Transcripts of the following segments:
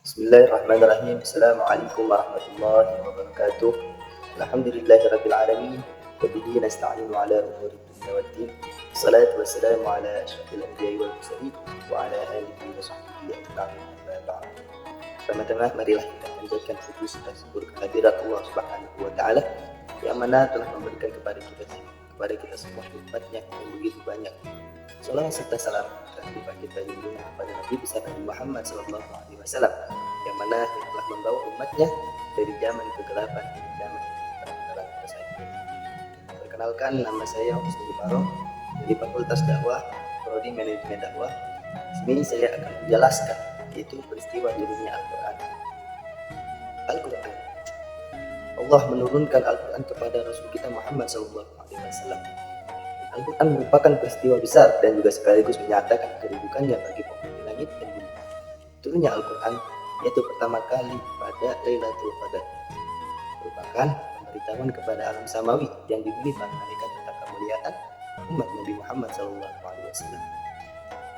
Bismillahirrahmanirrahim. Assalamualaikum warahmatullahi wabarakatuh. Alhamdulillahirabbil alamin. Wa bihi nasta'inu ala umuri dunya waddin. Wassalatu wassalamu ala asyrafil anbiya'i wal mursalin wa ala alihi wa sahbihi ajma'in. Amma ba'd. Pertama-tama marilah kita panjatkan puji serta syukur kehadirat Allah Subhanahu wa taala yang mana telah memberikan kepada kita semua nikmatnya yang begitu banyak. Salawat serta salam kepada kita junjungan kepada Nabi besar Nabi Muhammad SAW yang mana yang telah membawa umatnya dari zaman kegelapan ke zaman kebenaran tersayang. Perkenalkan, nama saya Husni Baron dari Fakultas Dakwah Prodi Manajemen Dakwah. Di sini saya akan menjelaskan yaitu peristiwa turunnya Al-Quran. Allah menurunkan Al-Quran kepada Rasul kita Muhammad SAW. Al-Quran merupakan peristiwa besar dan juga sekaligus menyatakan kedudukannya bagi penghuni langit dan bumi. Turunnya Al-Quran yaitu pertama kali pada Lailatul Qadar, merupakan pemberitahuan kepada alam samawi yang diberi para malaikat tentang kemuliaan umat Nabi Muhammad SAW.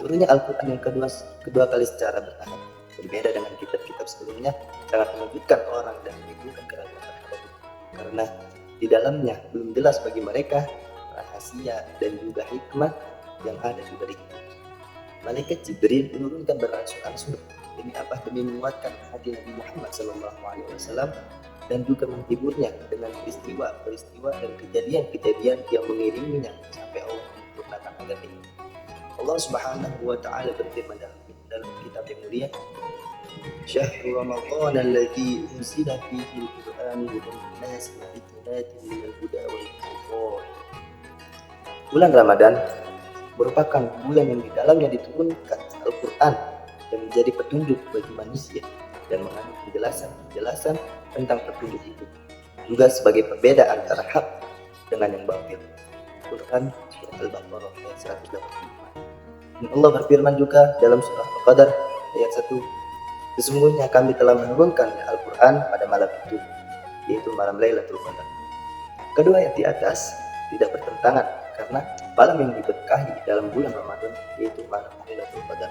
Turunnya Al-Quran yang kedua kali secara bertahap, berbeda dengan kitab-kitab sebelumnya, sangat mengejutkan orang dan menimbulkan keraguan terhadap karena di dalamnya belum jelas bagi mereka rahasia dan juga hikmah yang ada di baliknya. Malaikat Jibril menurunkan berangsur-angsur demi menguatkan hati Nabi Muhammad SAW dan juga menghiburnya dengan peristiwa-peristiwa dan kejadian-kejadian yang mengiringinya sampai Allah menyempurnakan agama ini. Allah Subhanahu wa taala berfirman dalam kitab yang mulia, Syahrul Ramadan alladzi unzila fihi al-Qur'an hudan lin-nasi wa bayyinatin minal huda wal furqan. Bulan Ramadan merupakan bulan yang di dalamnya diturunkan Al-Quran dan menjadi petunjuk bagi manusia dan mengandung penjelasan tentang petunjuk itu, juga sebagai pembeda antara hak dengan yang batil. Quran surat Al-Baqarah ayat 185. Dan Allah berfirman juga dalam surah Al-Qadar ayat 1, sesungguhnya kami telah menurunkan Al-Quran pada malam itu, yaitu malam Lailatul Qadar. Kedua ayat di atas tidak bertentangan karena malam yang diberkahi dalam bulan Ramadan yaitu malam Lailatul Qadar.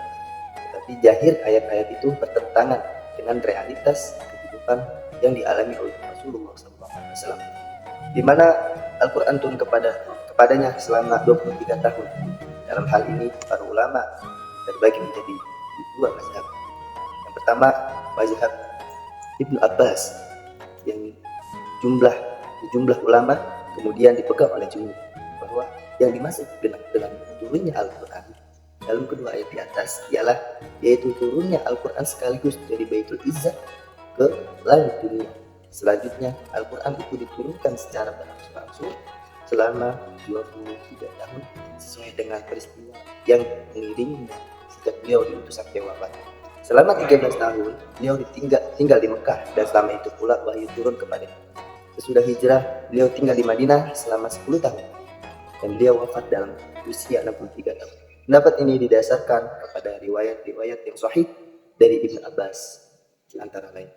Tetapi zahir ayat-ayat itu bertentangan dengan realitas kehidupan yang dialami oleh Rasulullah SAW, di mana Al-Quran turun kepadanya selama 23 tahun. Dalam hal ini para ulama terbagi menjadi dua mazhab. Yang pertama mazhab Ibnu Abbas yang jumlah ulama kemudian dipegang oleh jumhur bahwa yang dimaksud dengan turunnya Al-Quran dalam kedua ayat di atas ialah yaitu turunnya Al-Quran sekaligus dari Baitul Izzah ke langit dunia. Selanjutnya Al-Quran itu diturunkan secara berangsur-angsur selama 23 tahun sesuai dengan peristiwa yang mengiringinya sejak beliau diutus sampai wafat. Selama 13 tahun beliau tinggal di Mekah dan selama itu pula wahyu turun kepadanya. Sesudah hijrah beliau tinggal di Madinah selama 10 tahun dan beliau wafat dalam usia 63 tahun. Pendapat ini didasarkan kepada riwayat-riwayat yang sahih dari Ibnu Abbas antara lain.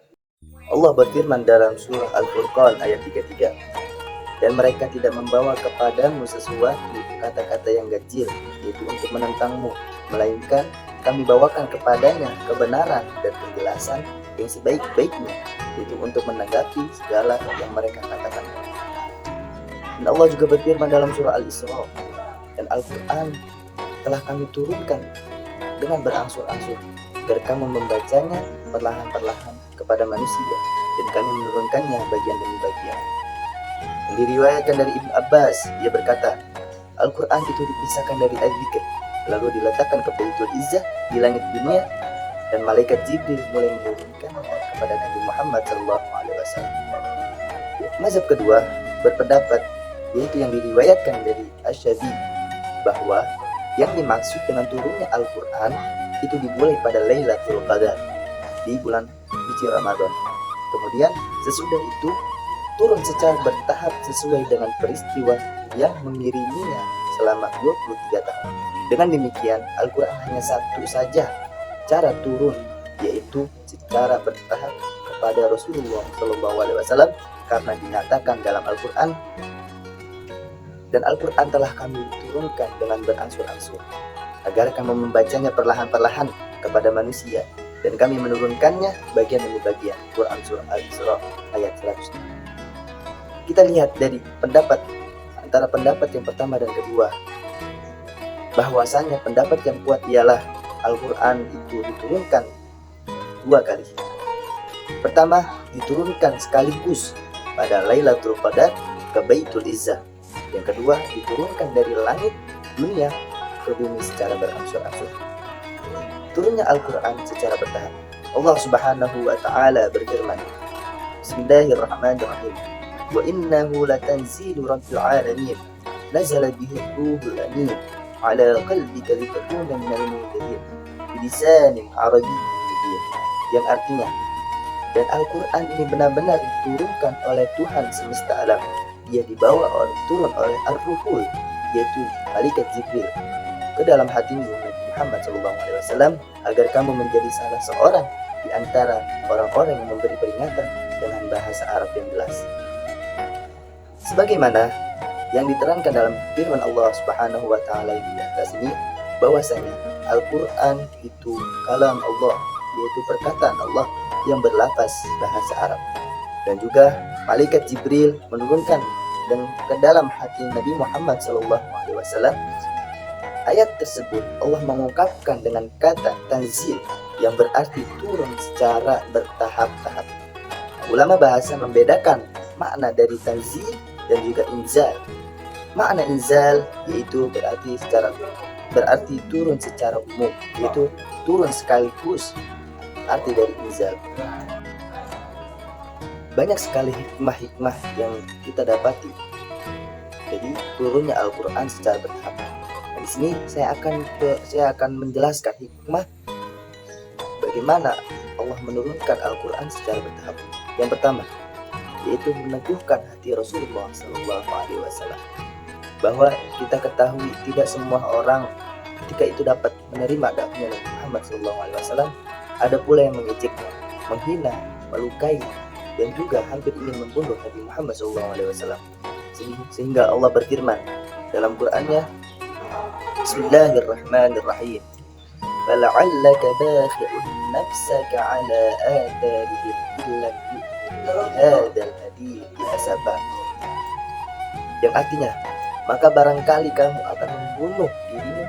Allah berfirman dalam surah Al-Furqan ayat 33, dan mereka tidak membawa kepadamu sesuatu kata-kata yang ganjil yaitu untuk menentangmu, melainkan kami bawakan kepadanya kebenaran dan penjelasan yang sebaik-baiknya yaitu untuk menanggapi segala yang mereka katakan. Dan Allah juga berfirman dalam surah Al-Isra, dan Al-Quran telah kami turunkan dengan berangsur-angsur agar kamu membacanya perlahan-perlahan kepada manusia dan kami menurunkannya bagian demi bagian. Yang diriwayatkan dari Ibnu Abbas, ia berkata, Al-Quran itu dipisahkan dari Al-Zikr lalu diletakkan ke Baitul Izzah di langit dunia dan malaikat Jibril mulai menurunkannya kepada Nabi Muhammad SAW. Mazhab kedua berpendapat yaitu yang diriwayatkan dari Asy-Syafi'i bahwa yang dimaksud dengan turunnya Al-Quran itu dimulai pada Lailatul Qadar di bulan suci Ramadan. Kemudian sesudah itu turun secara bertahap sesuai dengan peristiwa yang mengiringinya selama 23 tahun. Dengan demikian Al-Quran hanya satu saja cara turun, yaitu secara bertahap kepada Rasulullah SAW karena dinyatakan dalam Al-Quran, dan Al-Quran telah kami turunkan dengan berangsur-angsur agar kamu membacanya perlahan-perlahan kepada manusia dan kami menurunkannya bagian demi bagian. Quran surah Al-Isra ayat 100. Kita lihat dari antara pendapat yang pertama dan kedua, bahwasanya pendapat yang kuat ialah Al-Quran itu diturunkan 2 kali. Pertama, diturunkan sekaligus pada Lailatul Qadar ke Baitul Izzah. Yang kedua, diturunkan dari langit dunia ke bumi secara berangsur-angsur. Turunnya Al-Quran secara bertahap. Allah Subhanahu wa Ta'ala berfirman, Bismillahirrahmanirrahim. Wa innahu latanzilu rabbil alamin. Nazala bihi ruhul amin ala qalbika litakuna minal munzirin bilisanin arabiyyin mubin. Yang artinya, dan Al-Quran ini benar-benar diturunkan oleh Tuhan semesta alam. Dia turun oleh Ar-Ruhul, yaitu malaikat Jibril, ke dalam hatimu Muhammad SAW, agar kamu menjadi salah seorang di antara orang-orang yang memberi peringatan dengan bahasa Arab yang jelas. Sebagaimana yang diterangkan dalam firman Allah Subhanahu wa Ta'ala di atas ini, bahwasanya Al-Quran itu kalam Allah, yaitu perkataan Allah yang berlafaz bahasa Arab. Dan juga malaikat Jibril menurunkan dan ke dalam hati Nabi Muhammad SAW. Ayat tersebut Allah mengungkapkan dengan kata tanzil, yang berarti turun secara bertahap-tahap. Ulama bahasa membedakan makna dari tanzil dan juga inzal. Makna inzal yaitu berarti turun secara umum, yaitu turun sekaligus. Arti dari inzal, banyak sekali hikmah-hikmah yang kita dapati jadi turunnya Al-Quran secara bertahap. Nah, di sini saya akan menjelaskan hikmah bagaimana Allah menurunkan Al-Quran secara bertahap. Yang pertama, yaitu meneguhkan hati Rasulullah SAW, bahwa kita ketahui tidak semua orang ketika itu dapat menerima dakwahnya Nabi Muhammad SAW. Ada pula yang mengejeknya, menghina, melukai, dan juga hampir ingin membunuh Nabi Muhammad SAW. Sehingga Allah berfirman dalam Qur'annya, Bismillahirrahmanirrahim. فَلَعَلَّكَ بَاخِعٌ نَفْسَكَ عَلَى آثَارِهِمْ إِنْ لَمْ يُؤْمِنُوا بِهَذَا الْحَدِيثِ أَسَفًا. Yang artinya, maka barangkali kamu akan membunuh dirimu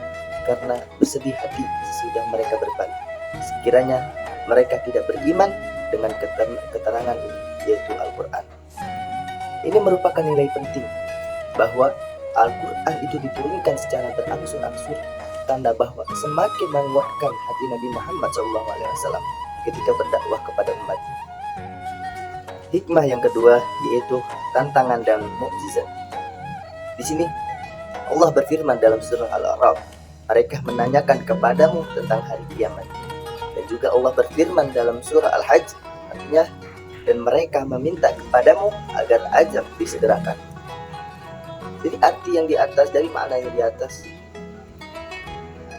karena bersedih hati sesudah mereka berbalik, sekiranya mereka tidak beriman dengan keterangan ini, yaitu Al-Quran. Ini merupakan nilai penting bahwa Al-Quran itu diturunkan secara berangsur-angsur, tanda bahwa semakin menguatkan hati Nabi Muhammad SAW ketika berdakwah kepada umatnya. Hikmah yang kedua yaitu tantangan dan mukjizat. Di sini Allah berfirman dalam surah Al-A'raf, mereka menanyakan kepadamu tentang hari kiamat. Dan juga Allah berfirman dalam surah Al-Hajj, artinya, dan mereka meminta kepadamu agar ajab disegerakan. Jadi arti yang di atas, dari makna yang di atas,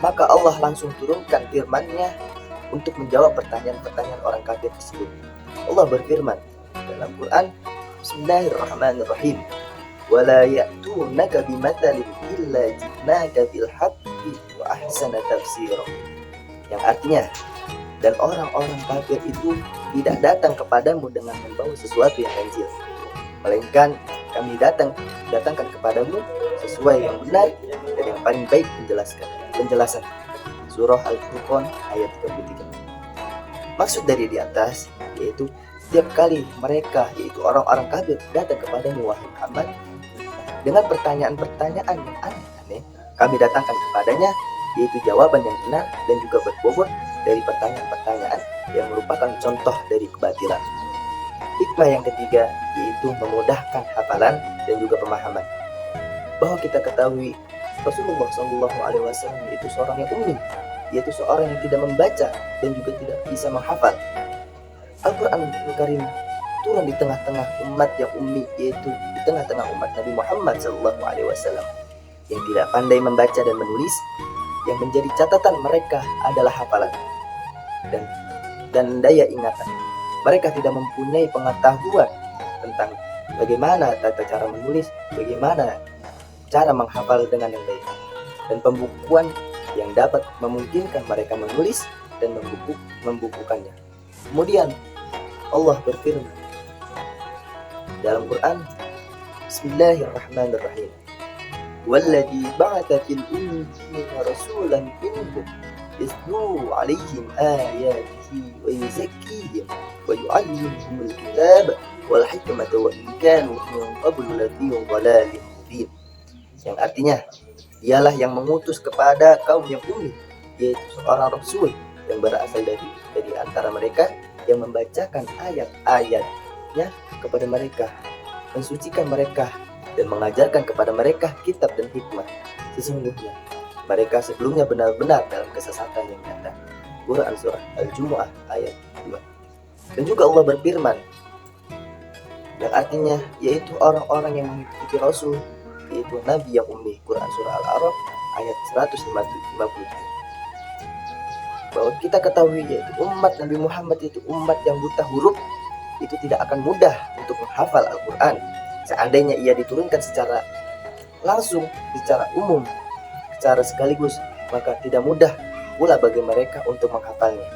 maka Allah langsung turunkan firman-Nya untuk menjawab pertanyaan-pertanyaan orang kafir tersebut. Allah berfirman dalam Quran, Bismillahirrahmanirrahim. وَلَا يَأْتُونَكَ بِمَثَلٍ إِلَّا جِئْنَاكَ بِالْحَقِّ وَأَحْسَنَ تَفْسِيرًا. Yang artinya, dan orang-orang kafir itu tidak datang kepadamu dengan membawa sesuatu yang ganjil, melainkan kami datangkan kepadamu sesuai yang benar dan yang paling baik penjelasan. Surah Al-Furqan ayat 33. Maksud dari di atas yaitu setiap kali mereka, yaitu orang-orang kafir, datang kepadamu wahai Muhammad dengan pertanyaan-pertanyaan yang aneh-aneh, kami datangkan kepadanya yaitu jawaban yang benar dan juga berbobot dari pertanyaan-pertanyaan yang merupakan contoh dari kebatilan. Hikmah yang ketiga yaitu memudahkan hafalan dan juga pemahaman. Bahwa kita ketahui Rasulullah SAW yaitu seorang yang ummi, yaitu seorang yang tidak membaca dan juga tidak bisa menghafal. Al-Quran Al-Karim turun di tengah-tengah umat yang ummi, yaitu di tengah-tengah umat Nabi Muhammad SAW yang tidak pandai membaca dan menulis. Yang menjadi catatan mereka adalah hafalan dan daya ingatan. Mereka tidak mempunyai pengetahuan tentang bagaimana tata cara menulis, bagaimana cara menghafal dengan yang baik, dan pembukuan yang dapat memungkinkan mereka menulis dan membukukannya. Kemudian Allah berfirman dalam Quran, Bismillahirrahmanirrahim. Walladzi ba'atha fil ummiyina rasulan minhum yatlu 'alaihim ayatihi wa yuzakkihim wa yu'allimuhumul kitaba wal hikmata wa in kanu min qablu lafi dhalalin mubin. Yang artinya, dialah yang mengutus kepada kaum yang ummi, yaitu seorang rasul yang berasal dari antara mereka, yang membacakan ayat-ayatnya kepada mereka, mensucikan mereka, dan mengajarkan kepada mereka kitab dan hikmah. Sesungguhnya mereka sebelumnya benar-benar dalam kesesatan yang nyata. Quran Surah Al-Jumu'ah ayat 2. Dan juga Allah berfirman, yang artinya yaitu orang-orang yang mengikuti Rasul, yaitu Nabi yang ummi. Quran Surah Al-A'raf ayat 157. Bahwa kita ketahui yaitu umat Nabi Muhammad itu umat yang buta huruf, itu tidak akan mudah untuk menghafal Al-Quran. Seandainya ia diturunkan secara langsung, secara umum, secara sekaligus, maka tidak mudah pula bagi mereka untuk menghafalnya.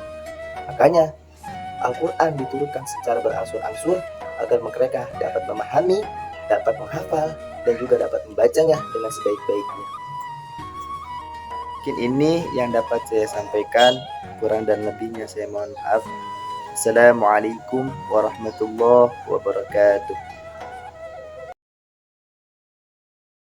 Makanya Al-Quran diturunkan secara berangsur-angsur agar mereka dapat memahami, dapat menghafal, dan juga dapat membacanya dengan sebaik-baiknya. Mungkin ini yang dapat saya sampaikan, kurang dan lebihnya saya mohon maaf. Assalamualaikum warahmatullahi wabarakatuh.